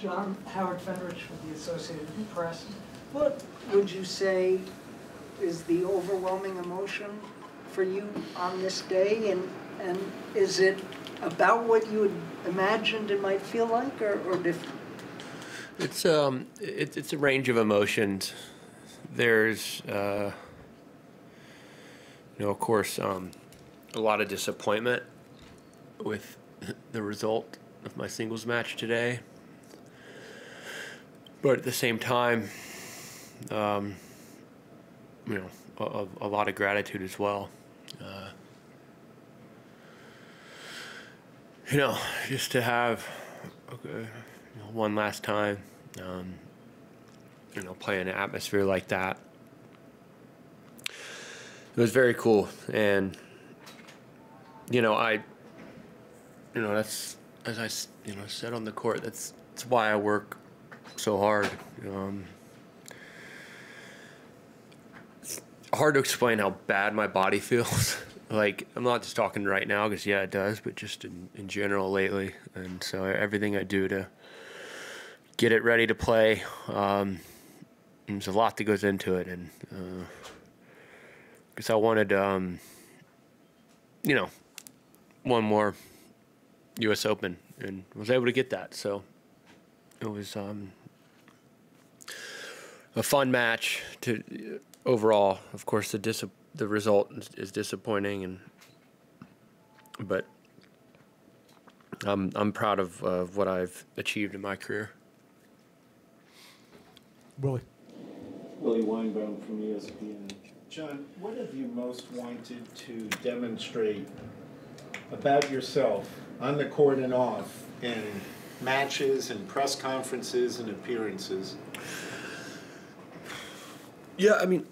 John, Howard Fenrich with the Associated Press. What would you say is the overwhelming emotion for you on this day? And is it about what you had imagined it might feel like, or different? It's a range of emotions. There's you know, of course, a lot of disappointment with the result of my singles match today. But at the same time, you know, a lot of gratitude as well. You know, just to have one last time, you know, play in an atmosphere like that. It was very cool, and you know, that's, as I said on the court, that's why I work so hard. It's hard to explain how bad my body feels. Like, I'm not just talking right now, because yeah, it does, but just in general lately. And so everything I do to get it ready to play, there's a lot that goes into it, and because I wanted, you know, one more U.S. Open, and was able to get that. So it was a fun match. To overall, of course, the result is disappointing, but I'm proud of what I've achieved in my career. Billie Weinbaum from ESPN. John, what have you most wanted to demonstrate about yourself on the court and off in matches and press conferences and appearances? Yeah, I mean,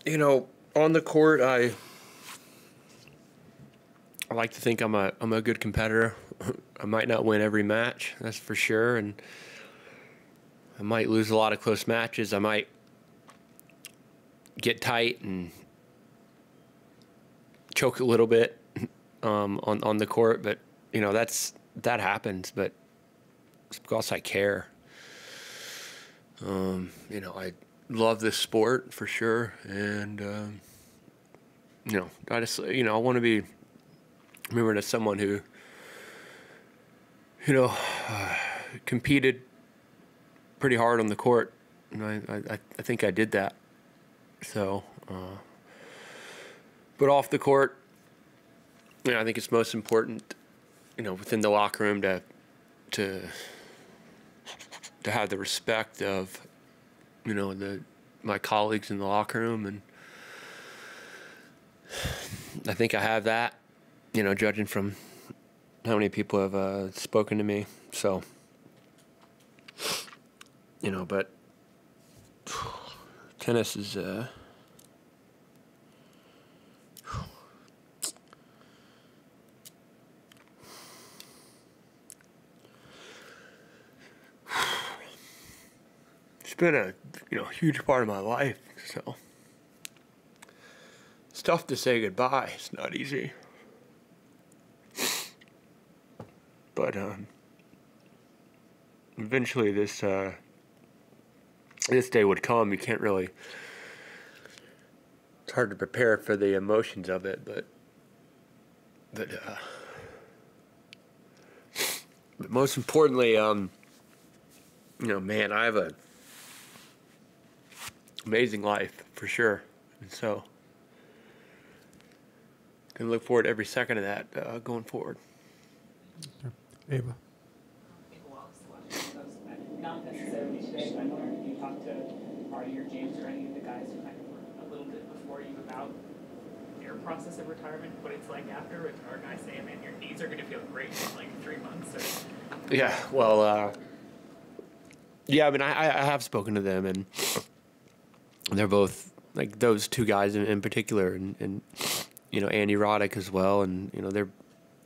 you know, on the court, I like to think I'm a good competitor. I might not win every match, that's for sure, and I might lose a lot of close matches. I might get tight and choke a little bit on the court, but you know, that happens. But it's because I care. You know, I love this sport for sure, and you know, I want to be remembered as someone who, you know, competed pretty hard on the court, and I think I did that. So, but off the court, you know, I think it's most important, you know, within the locker room to have the respect of, you know, my colleagues in the locker room, and I think I have that, you know, judging from how many people have spoken to me. So, you know, but tennis is it's been a, you know, huge part of my life. So it's tough to say goodbye. It's not easy, but eventually this day would come. You can't really, it's hard to prepare for the emotions of it, but most importantly, you know, man, I have a amazing life for sure, and so can look forward to every second of that going forward. Ava. Not necessarily today, but I wonder if you talked to Artie or James or any of the guys who kind of were a little bit before you about their process of retirement, what it's like after, and our guys saying, man, your knees are going to feel great in like 3 months. Or... Yeah, well, yeah, I mean, I have spoken to them, and they're both, like, those two guys in particular, and you know, Andy Roddick as well, and you know,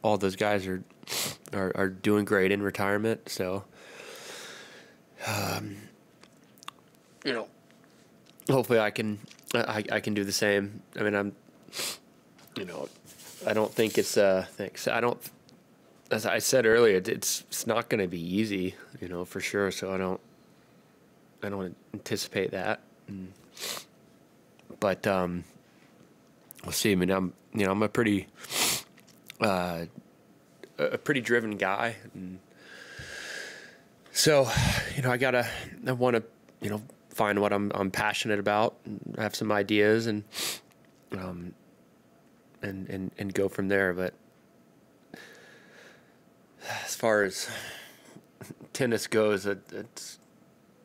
all those guys are doing great in retirement. So, you know, hopefully I can do the same. I mean, you know, I don't think it's thanks. I don't as I said earlier, it's not going to be easy, you know, for sure. So I don't anticipate that. But we'll see. I mean, I'm a pretty driven guy, and so, you know, I want to, you know, find what I'm passionate about, and have some ideas, and go from there. But as far as tennis goes, it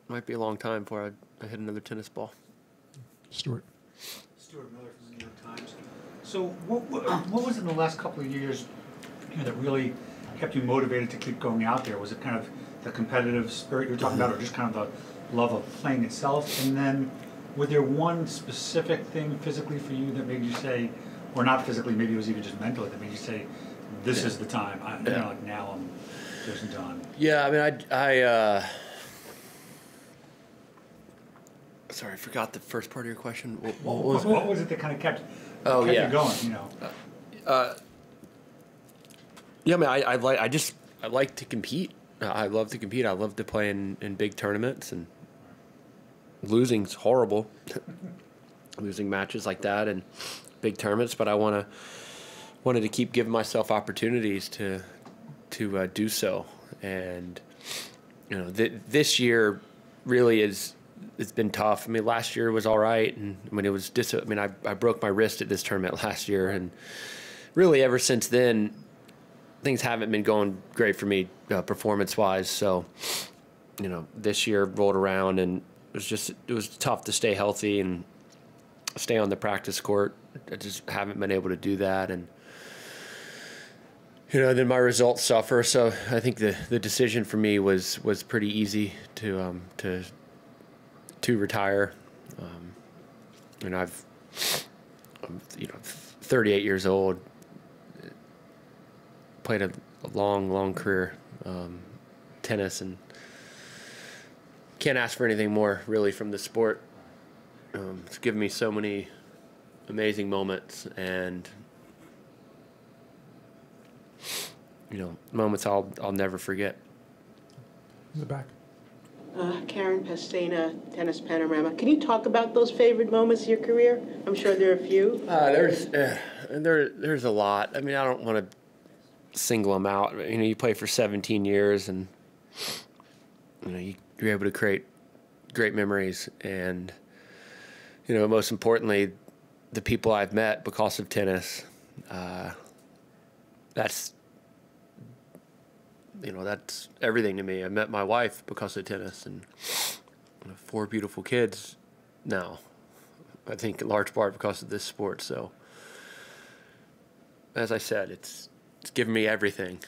might be a long time before I hit another tennis ball. Stuart. Stuart Miller from the New York Times. So what was in the last couple of years, you know, that really kept you motivated to keep going out there? Was it kind of the competitive spirit you were talking about, or just kind of the love of playing itself? And then, was there one specific thing physically for you that made you say, or not physically, maybe it was even just mentally, that made you say, this is the time, you know, like now I'm just done? Yeah, I mean, sorry, I forgot the first part of your question. What was it that kind of kept you going, you know? Yeah, I mean, I like to compete. I love to compete. I love to play in big tournaments, and losing's horrible. Losing matches like that and big tournaments, but I wanted to keep giving myself opportunities to do so. And you know, this year really it's been tough. I mean, last year was all right, and I mean, it was I broke my wrist at this tournament last year, and really ever since then, things haven't been going great for me performance-wise. So, you know, this year rolled around, and it was tough to stay healthy and stay on the practice court. I just haven't been able to do that, and you know, then my results suffer. So I think the decision for me was pretty easy to retire. And I'm 38 years old. Played a long career, tennis, and can't ask for anything more really from the sport. It's given me so many amazing moments, and you know, moments I'll never forget. In the back. Karen Pastena, Tennis Panorama. Can you talk about those favorite moments of your career? I'm sure there are a few. There's a lot. I mean, I don't want to single them out. You know, you play for 17 years, and you know, you're able to create great memories, and you know, most importantly, the people I've met because of tennis. That's everything to me. I met my wife because of tennis, and 4 beautiful kids now. I think in large part because of this sport. So, as I said, it's given me everything,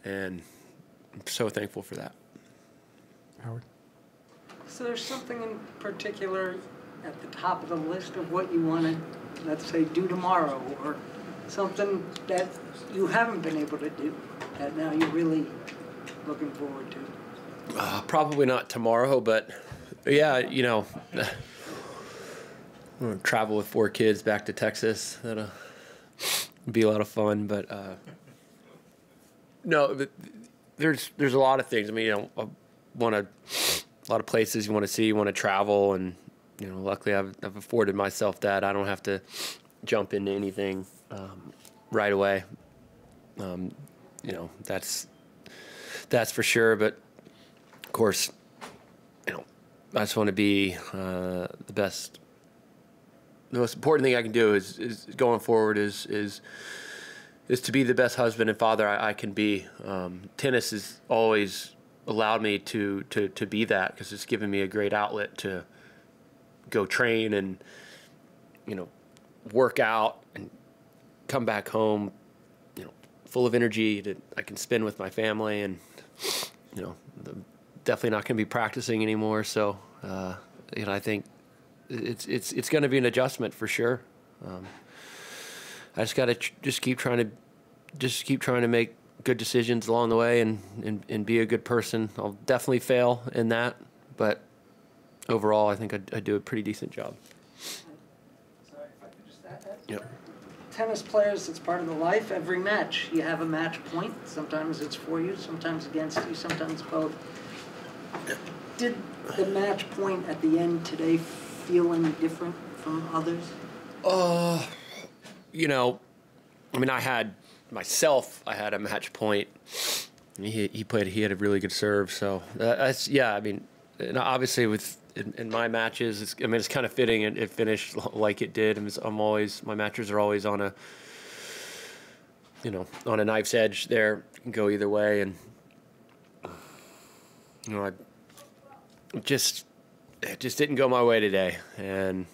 and I'm so thankful for that. Howard. So there's something in particular at the top of the list of what you want to, let's say, do tomorrow, or something that you haven't been able to do that now you're really looking forward to? Probably not tomorrow, but yeah, you know, I'm gonna travel with 4 kids back to Texas. That'll be a lot of fun. But no, there's a lot of things. I mean, you know, a lot of places you want to see, you want to travel, and you know, luckily I've afforded myself that. I don't have to jump into anything right away. You know, that's for sure. But of course, you know, I just want to be the best. The most important thing I can do is going forward is to be the best husband and father I can be. Tennis has always allowed me to be that, because it's given me a great outlet to go train and, you know, work out and come back home, you know, full of energy that I can spend with my family. And, you know, definitely not going to be practicing anymore. So, you know, I think it's going to be an adjustment for sure. I just got to keep trying to make good decisions along the way and be a good person. I'll definitely fail in that, but overall, I think I do a pretty decent job. Sorry, if I could just add that. Yep. tennis players, it's part of the life. Every match, you have a match point. Sometimes it's for you, sometimes against you, sometimes both. Did the match point at the end today feel any different from others? You know, I mean, I had a match point. He had a really good serve, so that's, yeah, I mean, and obviously in my matches, it's kind of fitting it finished like it did. My matches are always on a knife's edge there. It can go either way, and it just didn't go my way today. And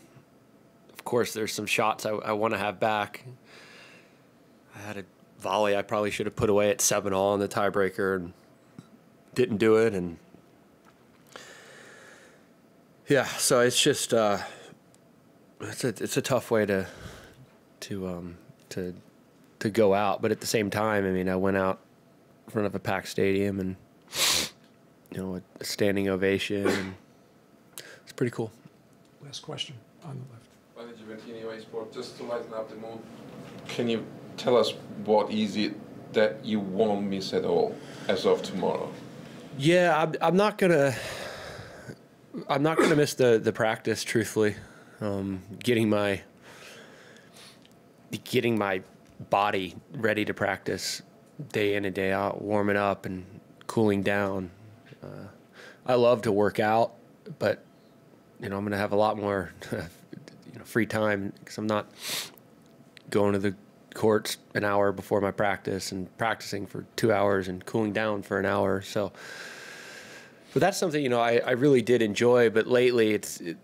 of course, there's some shots I want to have back. I had a volley I probably should have put away at 7-all in the tiebreaker and didn't do it. And yeah, so it's just it's a tough way to go out. But at the same time, I mean, I went out in front of a packed stadium and a standing ovation. And it's pretty cool. Last question on the left. Sport, just to lighten up the mood, can you tell us what is it that you won't miss at all as of tomorrow? Yeah, I'm not gonna miss the practice. Truthfully, getting my body ready to practice day in and day out, warming up and cooling down. I love to work out, but I'm gonna have a lot more free time because I'm not going to the courts an hour before my practice and practicing for 2 hours and cooling down for an hour. So, but that's something I really did enjoy. But lately, the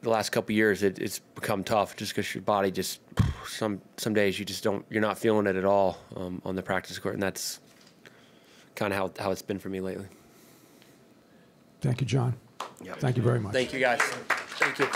last couple of years, it's become tough just because your body just some days you're not feeling it at all on the practice court, and that's kind of how it's been for me lately. Thank you, John. Yep. Thank you very much. Thank you, guys. Thank you.